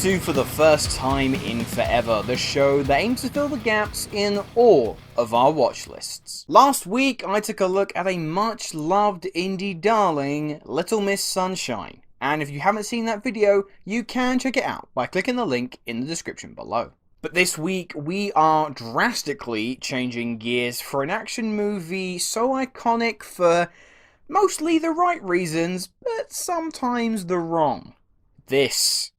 to For the First Time in Forever, the show that aims to fill the gaps in all of our watch lists. Last week, I took a look at a much loved indie darling, Little Miss Sunshine. And if you haven't seen that video, you can check it out by clicking the link in the description below. But this week, we are drastically changing gears for an action movie so iconic for mostly the right reasons, but sometimes the wrong. This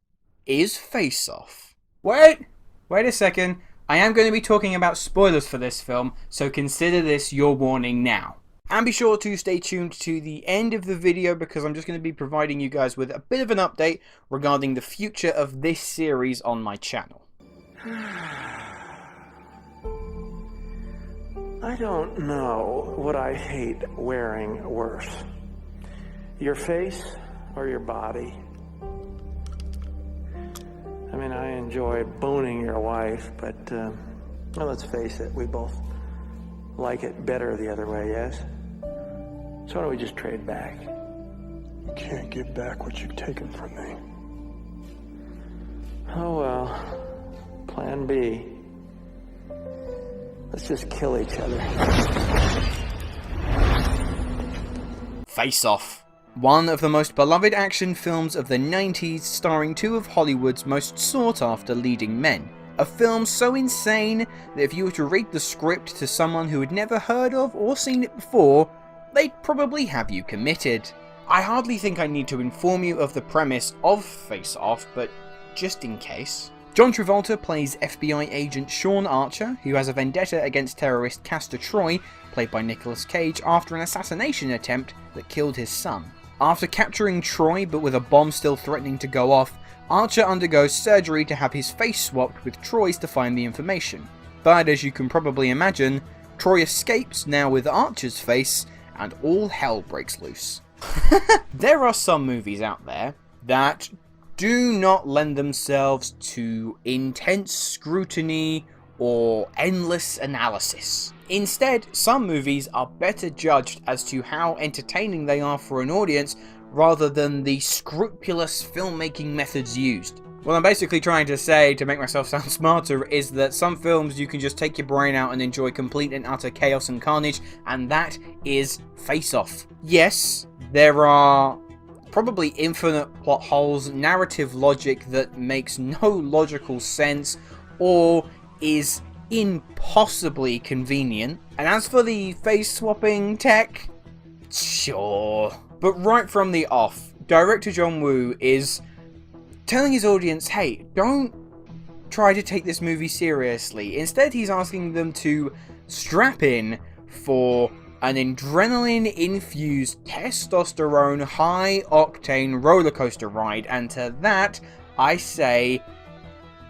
is Face Off. Wait a second. I am going to be talking about spoilers for this film, so consider this your warning now. And be sure to stay tuned to the end of the video because I'm just going to be providing you guys with a bit of an update regarding the future of this series on my channel. I don't know what I hate wearing worse. Your face or your body? I mean, I enjoy boning your wife, but well, let's face it, we both like it better the other way, yes? So why don't we just trade back? You can't give back what you've taken from me. Oh well, plan B. Let's just kill each other. Face Off. One of the most beloved action films of the 90s, starring two of Hollywood's most sought-after leading men. A film so insane that if you were to read the script to someone who had never heard of or seen it before, they'd probably have you committed. I hardly think I need to inform you of the premise of Face Off, but just in case. John Travolta plays FBI agent Sean Archer, who has a vendetta against terrorist Castor Troy, played by Nicolas Cage, after an assassination attempt that killed his son. After capturing Troy, but with a bomb still threatening to go off, Archer undergoes surgery to have his face swapped with Troy's to find the information. But as you can probably imagine, Troy escapes now with Archer's face, and all hell breaks loose. There are some movies out there that do not lend themselves to intense scrutiny or endless analysis. Instead, some movies are better judged as to how entertaining they are for an audience rather than the scrupulous filmmaking methods used. What I'm basically trying to say, to make myself sound smarter, is that some films you can just take your brain out and enjoy complete and utter chaos and carnage, and that is Face Off. Yes, there are probably infinite plot holes, narrative logic that makes no logical sense, or is impossibly convenient. And as for the face swapping tech, sure. But right from the off, director John Woo is telling his audience, hey, don't try to take this movie seriously. Instead, he's asking them to strap in for an adrenaline-infused, testosterone, high-octane roller coaster ride, and to that, I say,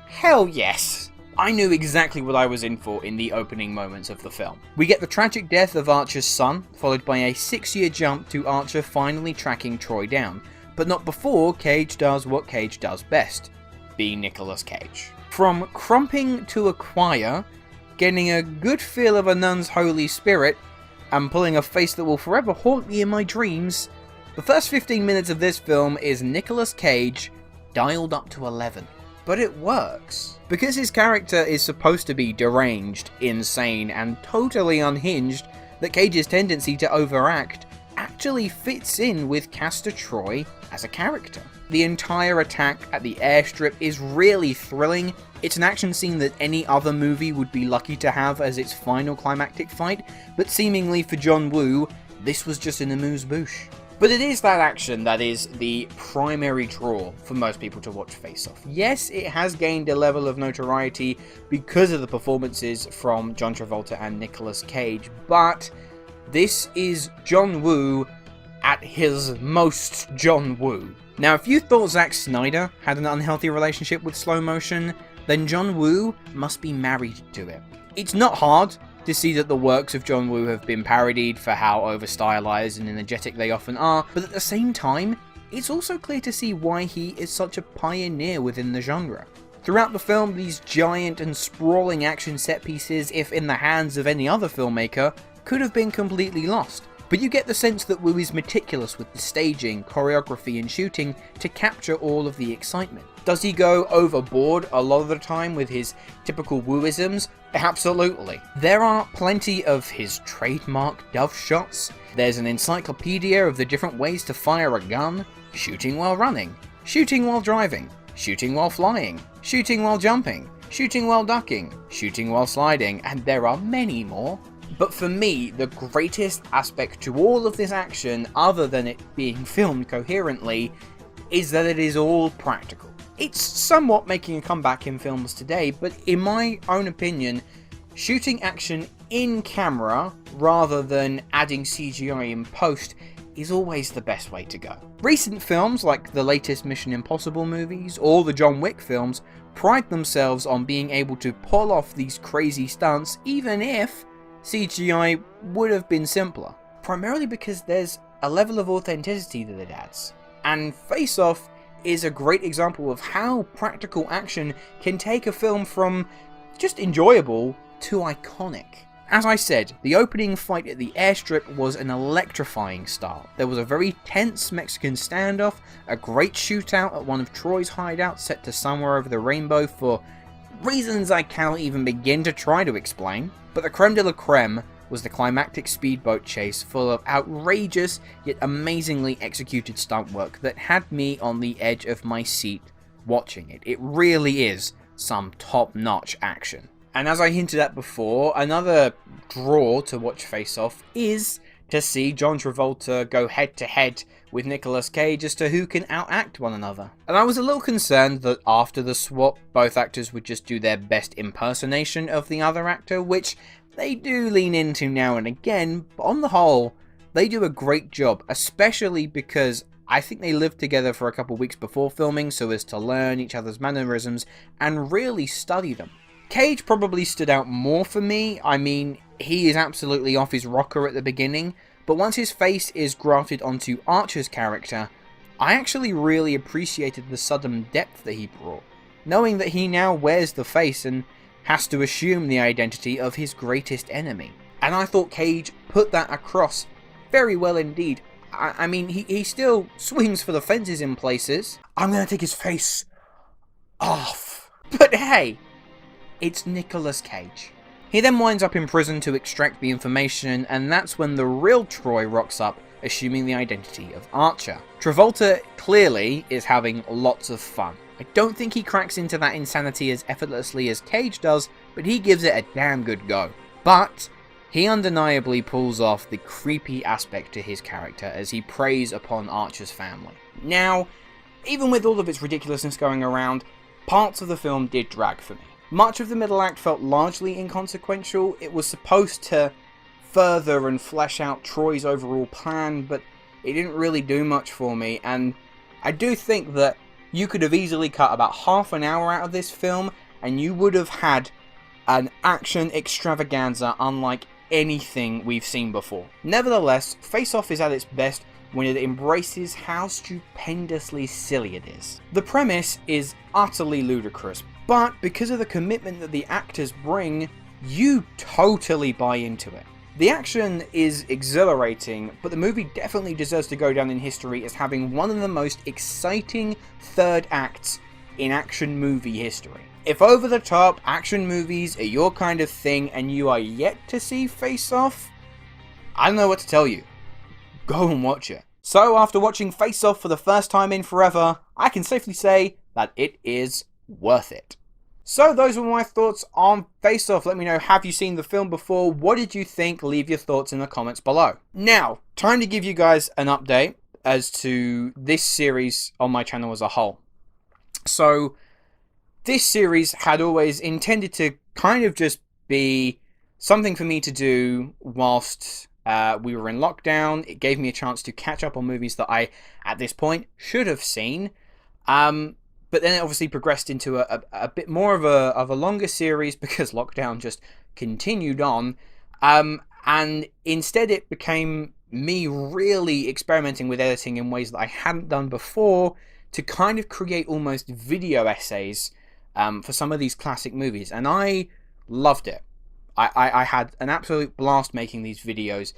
hell yes. I knew exactly what I was in for in the opening moments of the film. We get the tragic death of Archer's son, followed by a 6-year jump to Archer finally tracking Troy down, but not before Cage does what Cage does best, be Nicolas Cage. From crumping to acquire, getting a good feel of a nun's holy spirit, and pulling a face that will forever haunt me in my dreams, the first 15 minutes of this film is Nicolas Cage dialed up to 11. But it works. Because his character is supposed to be deranged, insane, and totally unhinged, that Cage's tendency to overact actually fits in with Castor Troy as a character. The entire attack at the airstrip is really thrilling. It's an action scene that any other movie would be lucky to have as its final climactic fight, but seemingly for John Woo, this was just an amuse-bouche. But it is that action that is the primary draw for most people to watch Face Off. Yes, it has gained a level of notoriety because of the performances from John Travolta and Nicolas Cage, but this is John Woo at his most John Woo. Now, if you thought Zack Snyder had an unhealthy relationship with slow motion, then John Woo must be married to it. It's not hard to see that the works of John Woo have been parodied for how over-stylized and energetic they often are, but at the same time, it's also clear to see why he is such a pioneer within the genre. Throughout the film, these giant and sprawling action set pieces, if in the hands of any other filmmaker, could have been completely lost. but you get the sense that Woo is meticulous with the staging, choreography and shooting to capture all of the excitement. Does he go overboard a lot of the time with his typical Wooisms? Absolutely. There are plenty of his trademark dove shots. There's an encyclopedia of the different ways to fire a gun, shooting while running, shooting while driving, shooting while flying, shooting while jumping, shooting while ducking, shooting while sliding, and there are many more. But for me, the greatest aspect to all of this action, other than it being filmed coherently, is that it is all practical. It's somewhat making a comeback in films today, but in my own opinion, shooting action in camera rather than adding CGI in post is always the best way to go. Recent films like the latest Mission Impossible movies or the John Wick films pride themselves on being able to pull off these crazy stunts even if CGI would have been simpler, primarily because there's a level of authenticity that it adds. And Face Off is a great example of how practical action can take a film from just enjoyable to iconic. As I said, the opening fight at the airstrip was an electrifying start. There was a very tense Mexican standoff, a great shootout at one of Troy's hideouts set to somewhere over the rainbow for reasons I cannot even begin to try to explain. But the creme de la creme was the climactic speedboat chase full of outrageous yet amazingly executed stunt work that had me on the edge of my seat watching it. It really is some top-notch action. And as I hinted at before, another draw to watch Face Off is to see John Travolta go head-to-head with Nicolas Cage as to who can outact one another. And I was a little concerned that after the swap, both actors would just do their best impersonation of the other actor, which they do lean into now and again, but on the whole, they do a great job, especially because I think they lived together for a couple weeks before filming so as to learn each other's mannerisms and really study them. Cage probably stood out more for me. I mean, he is absolutely off his rocker at the beginning, but once his face is grafted onto Archer's character, I actually really appreciated the sudden depth that he brought, knowing that he now wears the face and has to assume the identity of his greatest enemy. And I thought Cage put that across very well indeed. I mean, he still swings for the fences in places. I'm gonna take his face off. But hey, it's Nicolas Cage. He then winds up in prison to extract the information, and that's when the real Troy rocks up, assuming the identity of Archer. Travolta clearly is having lots of fun. I don't think he cracks into that insanity as effortlessly as Cage does, but he gives it a damn good go. But he undeniably pulls off the creepy aspect to his character as he preys upon Archer's family. Now, even with all of its ridiculousness going around, parts of the film did drag for me. Much of the middle act felt largely inconsequential. It was supposed to further and flesh out Troy's overall plan, but it didn't really do much for me, and I do think that you could have easily cut about half an hour out of this film, and you would have had an action extravaganza unlike anything we've seen before. Nevertheless, Face Off is at its best when it embraces how stupendously silly it is. The premise is utterly ludicrous, but because of the commitment that the actors bring, you totally buy into it. The action is exhilarating, but the movie definitely deserves to go down in history as having one of the most exciting third acts in action movie history. If over-the-top action movies are your kind of thing and you are yet to see Face Off, I don't know what to tell you. Go and watch it. So after watching Face Off for the first time in forever, I can safely say that it is worth it. So those were my thoughts on Face Off. Let me know, have you seen the film before? What did you think? Leave your thoughts in the comments below. Now, time to give you guys an update as to this series on my channel as a whole. So, this series had always intended to kind of just be something for me to do whilst we were in lockdown. It gave me a chance to catch up on movies that I, at this point, should have seen. But then it obviously progressed into a bit more of a longer series because lockdown just continued on. And instead it became me really experimenting with editing in ways that I hadn't done before to kind of create almost video essays for some of these classic movies. And I loved it. I had an absolute blast making these videos.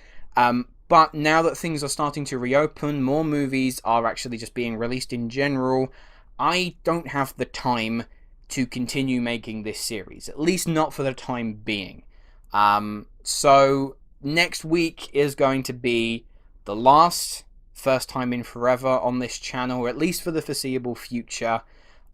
But now that things are starting to reopen, more movies are actually just being released in general, I don't have the time to continue making this series, at least not for the time being. So next week is going to be the last first time in forever on this channel, or at least for the foreseeable future.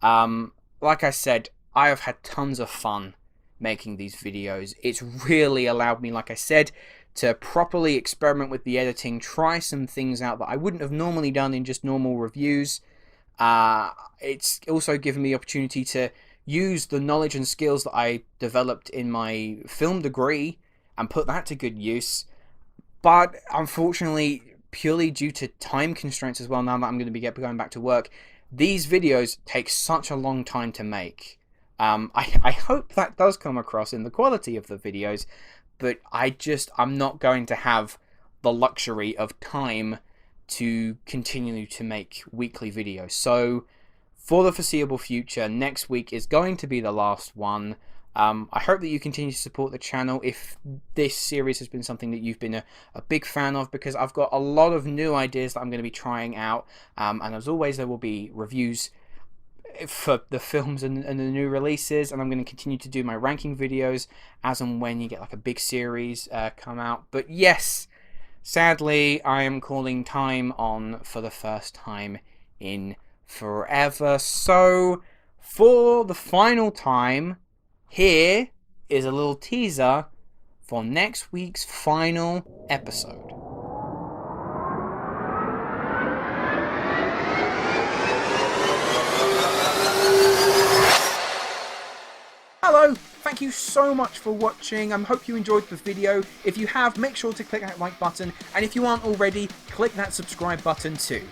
Like I said, I have had tons of fun making these videos. It's really allowed me, like I said, to properly experiment with the editing, try some things out that I wouldn't have normally done in just normal reviews. It's also given me the opportunity to use the knowledge and skills that I developed in my film degree and put that to good use. But unfortunately, purely due to time constraints as well, now that I'm going to be going back to work, these videos take such a long time to make. I hope that does come across in the quality of the videos, but I'm not going to have the luxury of time to continue to make weekly videos. So for the foreseeable future, next week is going to be the last one. I hope that you continue to support the channel if this series has been something that you've been a big fan of, because I've got a lot of new ideas that I'm going to be trying out, and as always there will be reviews for the films and the new releases, and I'm going to continue to do my ranking videos as and when you get like a big series come out. But yes, sadly I am calling time on for the first time in forever. So for the final time, here is a little teaser for next week's final episode. Hello, thank you so much for watching. I hope you enjoyed the video. If you have, make sure to click that like button, and if you aren't already, click that subscribe button too.